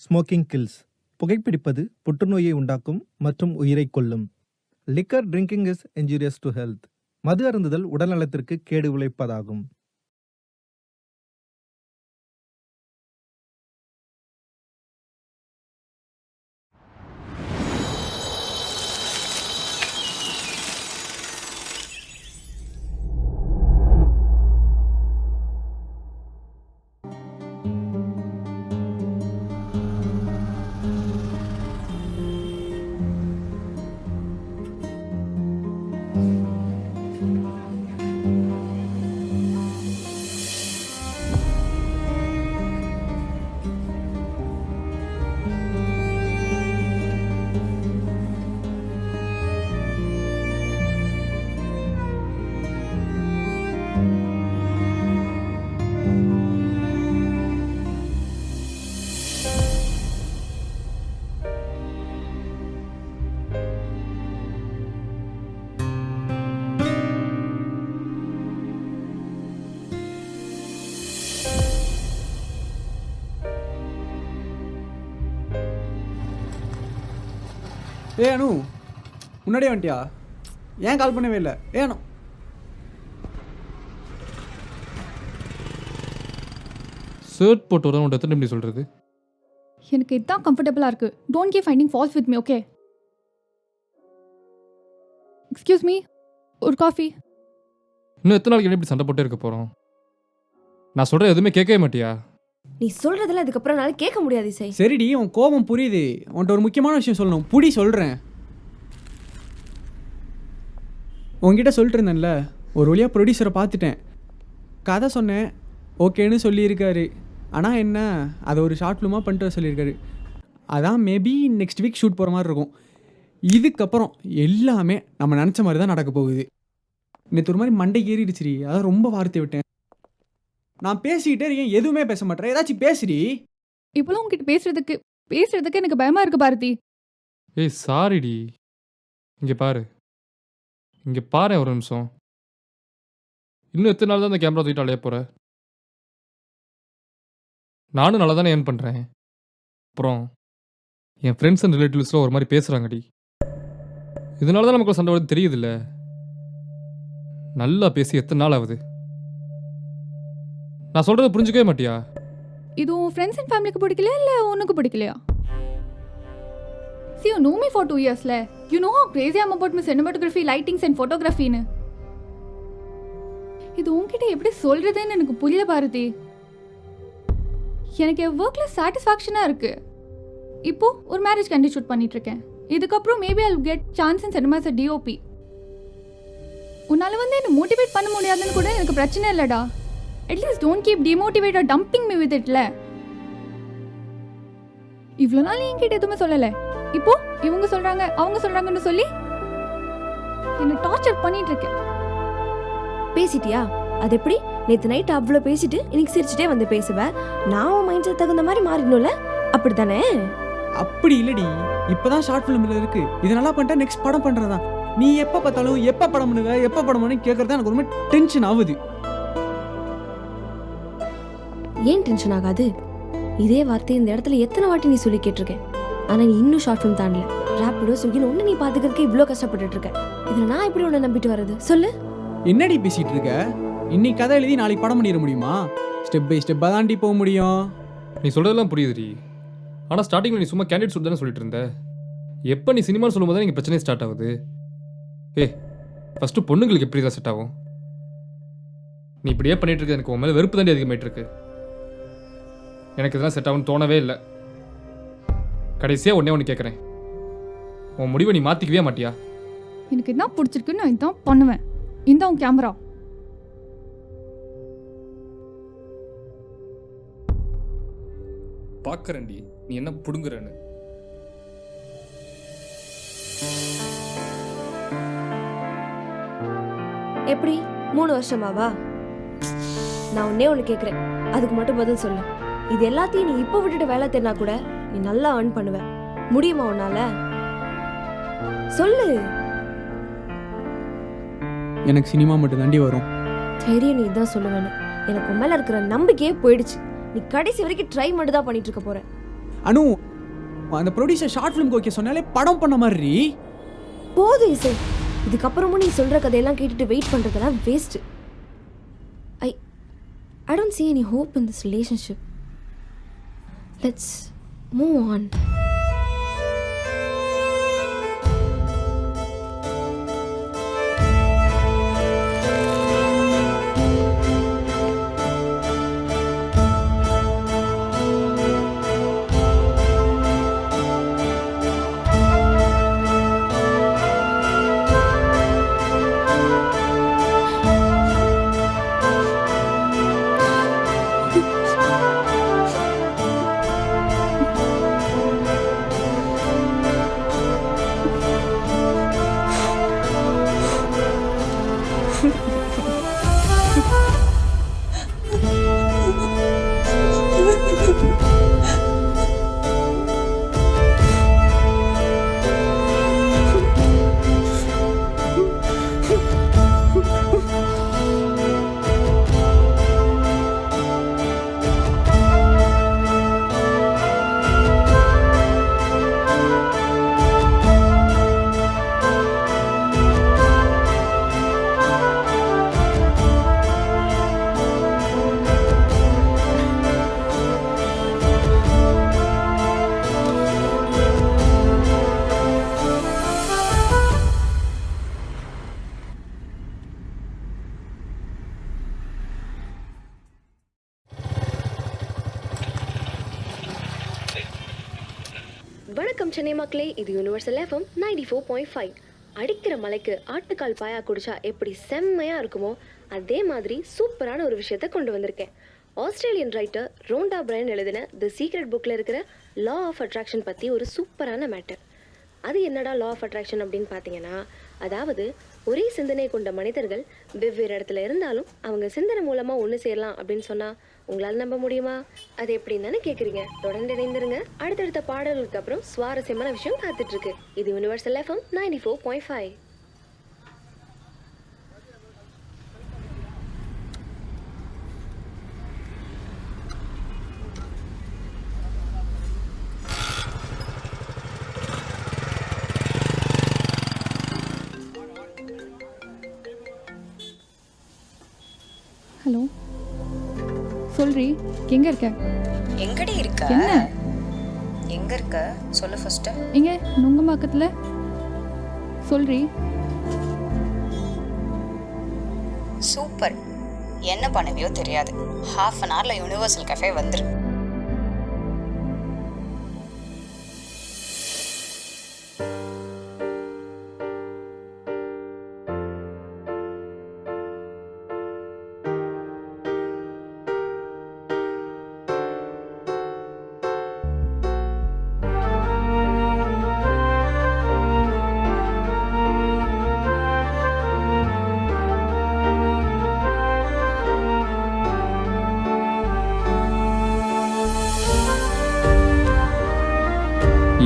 Smoking kills. புகைப்பிடிப்பது புற்றுநோயை உண்டாக்கும் மற்றும் உயிரை கொல்லும். Liquor drinking is injurious to health. மது அருந்துதல் உடல்நலத்திற்கு கேடு விளைவிப்பதாகும். அனு முன்னாடியே வந்துட்டியா? ஏன் கால் பண்ணவே இல்லை? அனு ஷர்ட் போட்டு வர உன்ட்ட எத்தனை எப்படி சொல்கிறது? எனக்கு இதுதான் கம்ஃபர்டபுளாக இருக்குது. Don't keep finding faults with me. Okay, excuse me, ஒரு காஃபி. இன்னும் எத்தனை நாளைக்கு எப்படி சண்டை போட்டே இருக்க போகிறோம்? நான் சொல்கிற எதுவுமே கேட்கவே மாட்டியா? நீ சொல்றதெல்லாம் இதுக்கப்புறம் என்னால் கேட்க முடியாது இசை. சரிடி, உன் கோபம் புரியுது. உன்கிட்ட ஒரு முக்கியமான விஷயம் சொல்லணும். புடி சொல்கிறேன். உங்ககிட்ட சொல்லிட்டு இருந்தேன்ல, ஒரு வழியாக ப்ரொடியூசரை பார்த்துட்டேன். கதை சொன்னேன், ஓகேன்னு சொல்லியிருக்காரு. ஆனால் என்ன, அதை ஒரு ஷார்ட் ஃபிலிமாக பண்ணிட்டு வர சொல்லியிருக்காரு. அதான் மேபி நெக்ஸ்ட் வீக் ஷூட் போகிற மாதிரி இருக்கும். இதுக்கப்புறம் எல்லாமே நம்ம நினச்ச மாதிரி தான் நடக்க போகுது. நேற்று ஒரு மாதிரி மண்டை ஏறிடுச்சுரி, அதான் ரொம்ப வார்த்தை விட்டேன். நான் பேசிக்கிட்டே இருக்கேன், எதுவுமே பேச மாட்டேன். ஏதாச்சும் பேசுடி. இப்போலாம் உங்ககிட்ட பேசுறதுக்கு எனக்கு பயமா இருக்கு பாரதி. ஏய் சாரிடி. இங்கே பாரு ஒரு நிமிஷம். இன்னும் எத்தனை நாள் தான் அந்த கேமரா தூக்கிட்டு அலைய போகிற? நானும் நல்லா தானே ஏர்ன் பண்ணுறேன். அப்புறம் என் ஃப்ரெண்ட்ஸ் அண்ட் ரிலேட்டிவ்ஸ்லாம் ஒரு மாதிரி பேசுகிறாங்கடி. இதனால தான் நமக்கு சண்டை வருது தெரியுதுல்ல. நல்லா பேசி எத்தனை நாள் ஆகுது? நான் சொல்கிறத புரிஞ்சுக்கவே மாட்டியா? இது உன் ஃப்ரெண்ட்ஸ் அண்ட் ஃபேமிலிக்கு பிடிக்கலையா இல்லை உனக்கு பிடிக்கலையா? See, you know me for 2 years. You know how crazy I'm about my cinematography, lightings and photography. இது உன்கிட்ட எப்படி சொல்றதுன்னு எனக்கு புரியல பாரதி. எனக்கு என் ஒர்க்ல சாட்டிஸ்ஃபேக்ஷனாக இருக்கு. இப்போ ஒரு மேரேஜ் கண்டி ஷூட் பண்ணிட்டு இருக்கேன். இதுக்கப்புறம் maybe I'll get chance in cinema as a DOP. உன்னால வந்து என்ன மோட்டிவேட் பண்ண முடியாதுன்னு கூட எனக்கு பிரச்சனை இல்லைடா. At least don't keep demotivate or dumping me with it. இவ்வளோ நாள் என்கிட்ட எதுவுமே சொல்லலை. இப்போ இவங்க சொல்றாங்க அவங்க சொல்றாங்கன்னு சொல்லி என்ன டார்ச்சர் பண்ணிட்டு இருக்கேன். பேசிட்டியா? அது எப்படி? நேற்று நைட் அவ்வளோ பேசிட்டு இன்னைக்கு சிரிச்சுட்டே வந்து பேசுவேன். நான் உன் மைண்ட் செட் தகுந்த மாதிரி மாறிடணும்ல, அப்படி தானே? அப்படி இல்லடி, இப்போதான் ஷார்ட் ஃபிலிமில் இருக்கு. இது நல்லா பண்ணிட்டா நெக்ஸ்ட் படம் பண்ணுறதா. நீ எப்போ பார்த்தாலும் எப்போ படம் பண்ணுவ எப்போ படம் பண்ணு கேட்கறதா எனக்கு ரொம்ப டென்ஷன் ஆகுது. ஏன் டென்ஷன் ஆகாது? இதே வார்த்தை இந்த இடத்துல எத்தனை வாட்டி நீ சொல்லி கேட்டிருக்கேன். ஆனால் நீ இன்னும் ஷார்ட் ஃபிலிம் தாண்டல. ரேப்பிடோ ஸ்விக்கின்னு ஒன்று நீ பார்த்துக்கிறதுக்கு இவ்வளோ கஷ்டப்பட்டுட்டு இருக்க. இதில் நான் எப்படி உன்னை நம்பிட்டு வர்றது சொல்லு? என்னடி பேசிட்டு இருக்க? இன்னைக்கு கதை எழுதி நாளைக்கு படம் பண்ணிட முடியுமா? ஸ்டெப் பை ஸ்டெப்பாக தாண்டி போக முடியும். நீ சொல்கிறதெல்லாம் புரியுதுடி. ஆனால் ஸ்டார்டிங்கில் நீ சும்மா கேண்டிடேட் சொல்லி தானே சொல்லிட்டு இருந்த. எப்போ நீ சினிமான்னு சொல்லும்போது தான் நீங்கள் பிரச்சனையே ஸ்டார்ட் ஆகுது. ஃபஸ்ட்டு பொண்ணுங்களுக்கு எப்படி தான் செட் ஆகும்? நீ இப்படியே பண்ணிட்டு இருக்க, எனக்கு உன் மேலே வெறுப்பு தாண்டி அதிகமாயிட்டு இருக்கு. எனக்கு இதெல்லாம் செட் ஆகும்னு தோணவே இல்லை. கடைசியாக ஒன்று கேட்குறேன், உன் முடிவை நீ மாற்றிக்கவே மாட்டியா? எனக்கு இதான் பிடிச்சிருக்கு, நான் இதான் பண்ணுவேன். இந்த உன் கேமரா. பார்க்குறேன்டி நீ என்ன பிடுங்குறன்னு. எப்படி 3 வருஷமாவா? நான் ஒன்னே ஒன்று கேட்குறேன், அதுக்கு மட்டும் பதில் சொல்லு. இது எல்லாத்தையும் நீ இப்போ விட்டுட்டு வேலை தேடினா கூட நீ நல்லா earn பண்ணுவ. முடியுமா உன்னால? சொல்லு. எனக்கு சினிமா மட்டும் தாண்டி வரும். தெரியும் நீ இதான் சொல்லுவேன்னு. எனக்கு உன் மேலே இருக்கிற நம்பிக்கையே போயிடுச்சு. நீ கடைசி வரைக்கும் ட்ரை மட்டும் தான் பண்ணிட்டு இருக்க போற. அனு அந்த ப்ரொடியூசர் ஷார்ட் ஃபிலிம்க்கு ஓகே சொன்னாலே படம் பண்ண மாதிரி. போதும் இசை, இதுக்கப்புறமும் நீ சொல்கிற கதையெல்லாம் கேட்டுட்டு வெயிட் பண்ணுறதெல்லாம் waste. I don't see any hope in this relationship. Let's move on. வணக்கம் சென்னை மக்களே, இது யுனிவர்சல் எஃப்எம் 94.5. அடிக்கிற மலைக்கு ஆட்டுக்கால் பாயா குடிச்சா எப்படி செம்மையாக இருக்குமோ அதே மாதிரி சூப்பரான ஒரு விஷயத்தை கொண்டு வந்திருக்கேன். ஆஸ்திரேலியன் ரைட்டர் ரோண்டா பிரையன் எழுதின தி சீக்ரெட் புக்கில் இருக்கிற லா ஆஃப் அட்ராக்ஷன் பற்றி ஒரு சூப்பரான மேட்டர். அது என்னடா லா ஆஃப் அட்ராக்ஷன் அப்படின்னு பார்த்தீங்கன்னா, அதாவது ஒரே சிந்தனை கொண்ட மனிதர்கள் வெவ்வேறு இடத்துல இருந்தாலும் அவங்க சிந்தனை மூலமாக ஒன்று சேரலாம் அப்படின்னு சொன்னால் உங்களால் நம்ப முடியுமா? அது எப்படின்னு தானே கேட்குறீங்க. தொடர்ந்து இணைந்திருங்க. அடுத்தடுத்த பாடல்களுக்கு அப்புறம் சுவாரஸ்யமான விஷயம் காத்துட்ருக்கு. இது யுனிவர்சல் எஃப்எம் 94.5. ஹலோ, சொல்றி, எங்க இருக்க? எங்கடி இருக்க? என்ன எங்க இருக்க சொல்லு ஃபர்ஸ்ட். எங்க நுங்கம்பாக்கத்துல? சொல்றி. சூப்பர். என்ன பண்ணுவியோ தெரியாது. ஹாஃப் அன் ஹவர்ல யுனிவர்சல் கஃபே வந்துரு.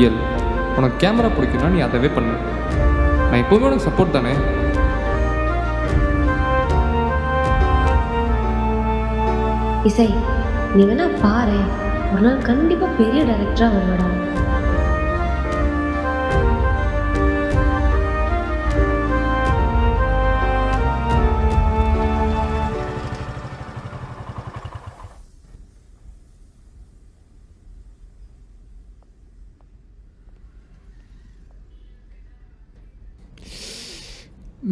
இயல், உனக்கு கேமரா பிடிக்குன்னா நீ அதவே பண்ணு. நான் எப்போவுமே உனக்கு சப்போர்ட் தானே. இசை, நீ வேணா பாரு, ஒரு நாள் கண்டிப்பாக பெரிய டைரக்டராக வருவாடா.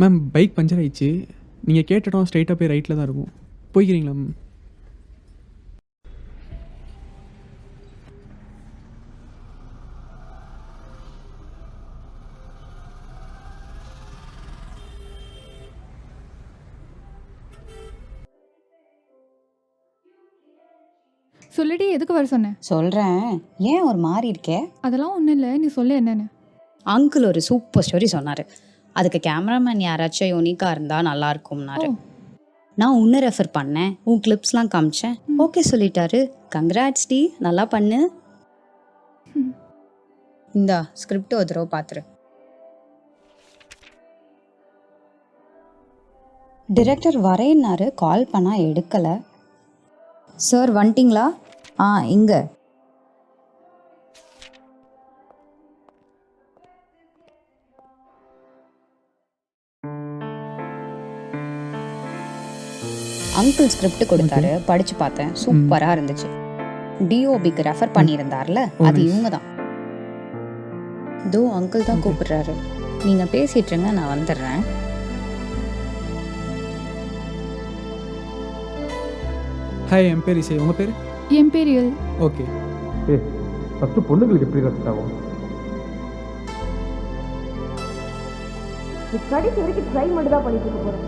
மேம், பைக் பஞ்சர் ஆயிடுச்சு. நீங்கள் கேட்ட இடம் ஸ்ட்ரைட்டாக போய் ரைட்டில் தான் இருக்கும். போய்க்கிறீங்களா மேம்? சொல்லிட்டு எதுக்கு வர சொன்னேன்? சொல்றேன். ஏன் ஒரு மாதிரி இருக்கே? அதெல்லாம் ஒன்றும் இல்லை, நீ சொல்லு என்னன்னு. அங்கிள் ஒரு சூப்பர் ஸ்டோரி சொன்னார். அதுக்கு கேமராமேன் யாராச்சும் யூனிக்காக இருந்தால் நல்லா இருக்கும்னாரு. நான் உன்னை ரெஃபர் பண்ணேன், உன் கிளிப்ஸ்லாம் காமிச்சேன். ஓகே சொல்லிட்டாரு. கங்க்ராட்ஸ் டி, நல்லா பண்ணு. இந்தா ஸ்கிரிப்ட் ஒரு தடவை பார்த்துரு. டிரெக்டர் வரேன்னாரு, கால் பண்ணால் எடுக்கலை. சார் வந்துட்டிங்களா? இங்கே அங்கிள் ஸ்கிரிப்ட் கொடுத்தாரு, படிச்சு பார்த்தேன், சூப்பரா இருந்துச்சு. டிஓபிக்கு ரெஃபர் பண்ணியிருந்தார்ல, அது இவங்க தான். தோ அங்கிள் தான் கூப்பிடுறாரு. நீங்க பேசிட்டு இருங்க, நான் வந்துடுறேன். ஹாய், என் பேர் இசை. உங்கள் பேர்? எம்பீரியல். ஓகே. ஏ ஃபஸ்ட்டு பொண்ணுங்களுக்கு எப்படி ரெஸ்ட் ஆகும்? கடைசி வரைக்கும் ட்ரை மட்டும் தான் பண்ணிட்டு இருக்க போகிறேன்.